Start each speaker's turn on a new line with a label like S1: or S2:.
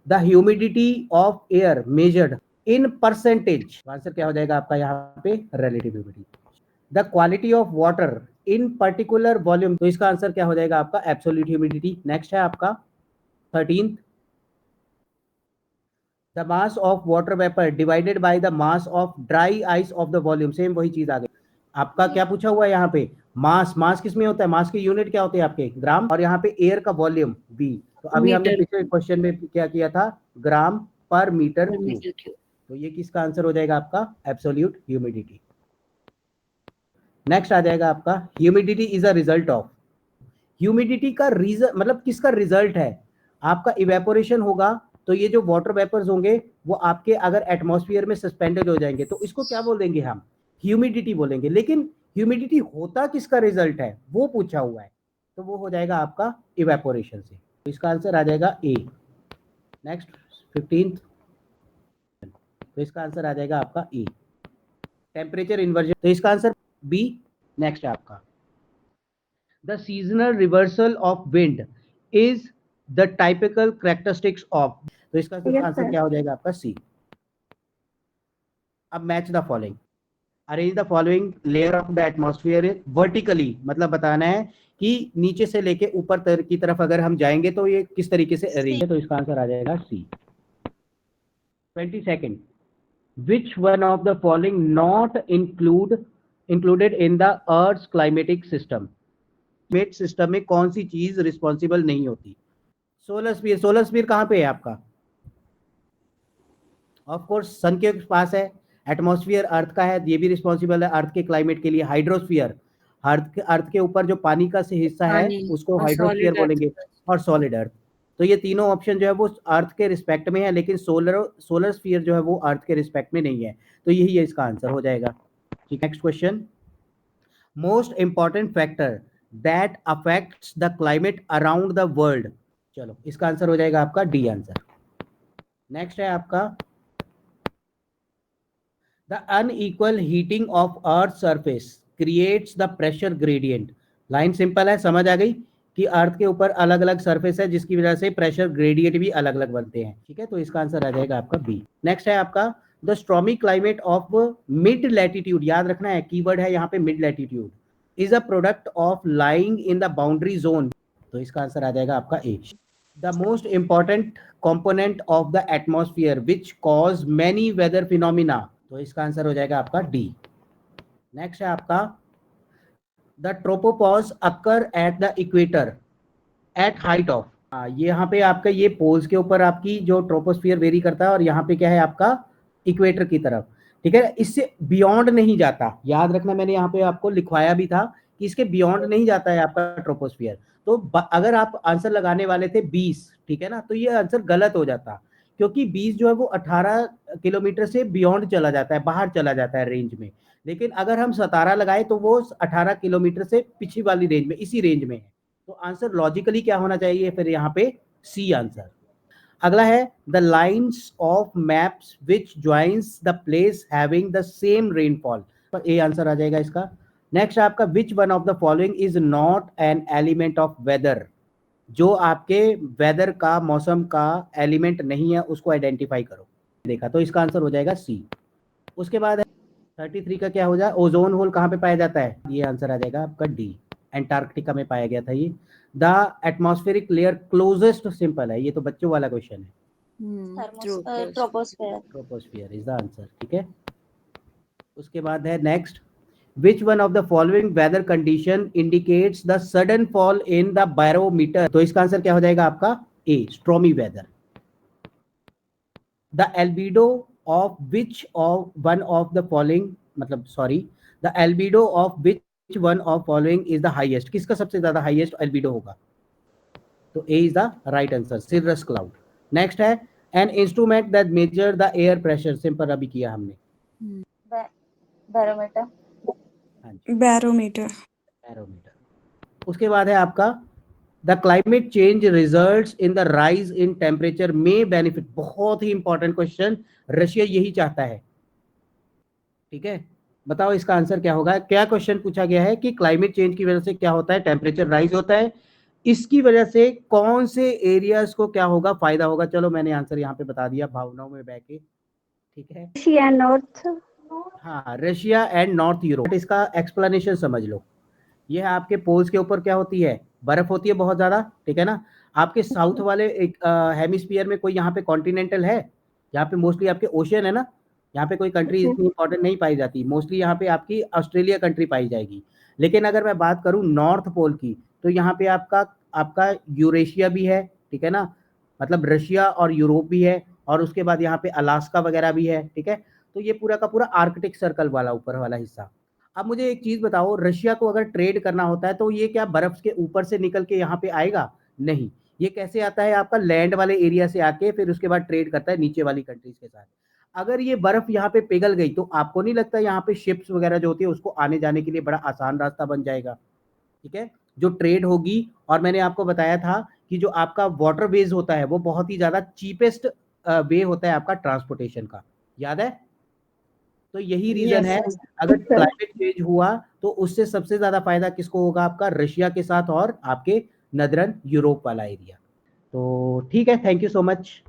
S1: The humidity of air measured in percentage, answer क्या हो जाएगा आपका यहाँ पे relative humidity. The quality of water in particular volume, तो इसका आंसर क्या हो जाएगा आपका एब्सोल्यूट ह्यूमिडिटी। नेक्स्ट है आपका 13th, the mass of water vapour divided by the mass of dry ice of the volume, same वही चीज आ गई। आपका क्या पूछा हुआ है यहाँ पे, मास किस में होता है, मास की यूनिट क्या होती है आपके ग्राम, और यहाँ पे एयर का वॉल्यूम वी। तो अभी हमने
S2: मीटर
S1: पिछले क्वेश्चन में क्या किया था, ग्राम पर मीटर
S2: पर
S1: क्यूब।
S2: Metre cube.
S1: तो ये किसका आंसर हो जाएगा आपका एब्सोल्यूट ह्यूमिडिटी। नेक्स्ट आ जाएगा आपका humidity is a result of, humidity का रीजन मतलब किसका रिजल्ट है, आपका इवेपोरेशन होगा तो ये जो वाटर वेपर्स होंगे वो आपके अगर एटमॉस्फेयर में सस्पेंडेड हो जाएंगे तो इसको क्या बोलेंगे हम, ह्यूमिडिटी बोलेंगे। लेकिन ह्यूमिडिटी होता किसका रिजल्ट है वो पूछा हुआ है, तो वो हो जाएगा आपका इवेपोरेशन से। तो इसका आंसर आ जाएगा ए। नेक्स्ट 15th, तो इसका आंसर आ जाएगा आपका ए, टेम्परेचर इन्वर्जन, तो इसका आंसर बी। नेक्स्ट है आपका the seasonal reversal of wind is the typical characteristics of, तो इसका आंसर क्या हो जाएगा आपका सी। अब match the following, arrange the following layer of the atmosphere vertically, मतलब बताना है कि नीचे से लेके ऊपर की तरफ अगर हम जाएंगे तो ये किस तरीके से अरेंज है, तो इसका आंसर आ जाएगा सी। 22nd, which one of the following not included in the earth's climatic system, climate system में कौन सी चीज रिस्पॉन्सिबल नहीं होती। सोलर स्फीयर, सोलर स्फीयर कहाँ पे है आपका, ऑफ कोर्स सन के पास है। एटमॉस्फेयर अर्थ का है, ये भी रिस्पॉन्सिबल है अर्थ के क्लाइमेट के लिए। हाइड्रोस्फीयर, अर्थ के ऊपर जो पानी का से हिस्सा है
S2: पानी
S1: उसको
S2: और
S1: हाइड्रोस्फीयर
S2: सॉलिड अर्थ।
S1: बोलेंगे, और सॉलिड अर्थ। तो ये तीनों ऑप्शन जो है वो अर्थ के रिस्पेक्ट में है, लेकिन सोलर स्फीयर जो है वो अर्थ के रिस्पेक्ट में नहीं है, तो यही है इसका आंसर हो जाएगा। ठीक, next question, most important factor that affects the climate around the world, चलो इसका आंसर हो जाएगा आपका डी आंसर। नेक्स्ट है आपका the unequal heating of earth surface creates the pressure gradient, line simple है, समझ आ गई कि अर्थ के ऊपर अलग अलग सरफेस है जिसकी वजह से प्रेशर ग्रेडियंट भी अलग अलग बनते हैं। ठीक है, तो इसका आंसर आ जाएगा आपका बी। नेक्स्ट है आपका the stormy climate of mid latitude, याद रखना है कीवर्ड है यहाँ पे mid latitude, is a product of lying in the boundary zone, तो इसका आंसर आ जाएगा आपका A. The most important component of the atmosphere which cause many weather phenomena, तो इसका आंसर हो जाएगा आपका डी। नेक्स्ट है आपका the tropopause occur at the equator eight height of, यहाँ पे आपका ये पोल्स के ऊपर आपकी जो ट्रोपोस्फियर वेरी करता है और यहाँ पे क्या है आपका इक्वेटर की तरफ। ठीक है, इससे बियॉन्ड नहीं जाता, याद रखना मैंने यहाँ पे आपको लिखवाया भी था कि इसके बियॉन्ड नहीं जाता है आपका ट्रोपोस्फियर। तो अगर आप आंसर लगाने वाले थे 20, ठीक है ना, तो ये आंसर गलत हो जाता, क्योंकि 20 जो है वो 18 किलोमीटर से बियॉन्ड चला जाता है, बाहर चला जाता है रेंज में। लेकिन अगर हम 17 लगाए तो वो 18 किलोमीटर से पिछली वाली रेंज में, इसी रेंज में है। तो आंसर लॉजिकली क्या होना चाहिए फिर यहाँ पे सी आंसर। अगला है the lines of maps which joins the place having the same rainfall, तो ए आंसर आ जाएगा इसका। नेक्स्ट आपका which one of the following is not an element of weather, जो आपके वेदर का मौसम का एलिमेंट नहीं है उसको आइडेंटिफाई करो, देखा, तो इसका आंसर हो जाएगा सी। उसके बाद 33 का क्या हो जाए, ओजोन होल कहाँ पे पाया जाता है, ये आंसर आ जाएगा आपका डी, एंटार्क्टिका में पाया गया था ये। The atmospheric layer closest, simple है, ये तो बच्चों वाला क्वेश्चन है, ट्रोपोस्फियर इज द आंसर। ठीक है, उसके बाद है next which one of the following weather condition indicates the sudden fall in the barometer, तो इसका आंसर क्या हो जाएगा आपका A, stormy weather. The albedo of which of one of the following, मतलब sorry, the albedo of which one of following is the highest, किसका सबसे ज्यादा हाईएस्ट एल्बिडो होगा, तो A is the right answer, cirrus cloud. Next है an instrument that measure the air pressure, simple अभी किया हमने,
S3: बैरोमीटर।
S1: हाँ जी,
S4: बैरोमीटर।
S1: बैरोमीटर। उसके बाद है आपका the climate change results in the rise in temperature में बेनिफिट, बहुत ही इंपॉर्टेंट क्वेश्चन, रशिया यही चाहता है। ठीक है, बताओ इसका आंसर क्या होगा, क्या क्वेश्चन पूछा गया है कि क्लाइमेट चेंज की वजह से क्या होता है, टेम्परेचर राइज होता है, इसकी वजह से कौन से एरियाज को क्या होगा, फायदा होगा? चलो मैंने आंसर यहाँ पे बता दिया भावनाओं में बह के, ठीक है।
S2: Russia north.
S1: हाँ, रशिया एंड नॉर्थ यूरोप। इसका एक्सप्लेनेशन समझ लो। ये है आपके पोल्स के ऊपर क्या होती है, बर्फ होती है बहुत ज्यादा, ठीक है ना। आपके साउथ वाले एक हेमिस्फीयर में कोई यहाँ पे कॉन्टिनेंटल है, यहाँ पे मोस्टली आपके ओशियन है ना, यहाँ पे कोई कंट्री इतनी इंपॉर्टेंट नहीं पाई जाती, मोस्टली यहाँ पे आपकी ऑस्ट्रेलिया कंट्री पाई जाएगी। लेकिन अगर मैं बात करूँ नॉर्थ पोल की, तो यहाँ पे आपका आपका यूरेशिया भी है, ठीक है ना, मतलब रशिया और यूरोप भी है, और उसके बाद यहाँ पे अलास्का वगैरह भी है, ठीक है। तो ये पूरा का पूरा आर्कटिक सर्कल वाला ऊपर वाला हिस्सा। अब मुझे एक चीज बताओ, रशिया को अगर ट्रेड करना होता है तो ये क्या बर्फ के ऊपर से निकल के यहाँ पे आएगा? नहीं, ये कैसे आता है, आपका लैंड वाले एरिया से आके फिर उसके बाद ट्रेड करता है नीचे वाली कंट्रीज के साथ। अगर ये बर्फ यहाँ पे पिघल गई तो आपको नहीं लगता यहाँ पे शिप्स वगैरह जो होती है उसको आने जाने के लिए बड़ा आसान रास्ता बन जाएगा, ठीक है, जो ट्रेड होगी। और मैंने आपको बताया था कि जो आपका वाटर वेज होता है वो बहुत ही ज्यादा चीपेस्ट वे होता है आपका ट्रांसपोर्टेशन का, याद है? तो यही रीजन है, अगर क्लाइमेट चेंज हुआ तो उससे सबसे ज्यादा फायदा किसको होगा, आपका रशिया के साथ और आपके नदरन यूरोप वाला एरिया। तो ठीक है, थैंक यू सो मच।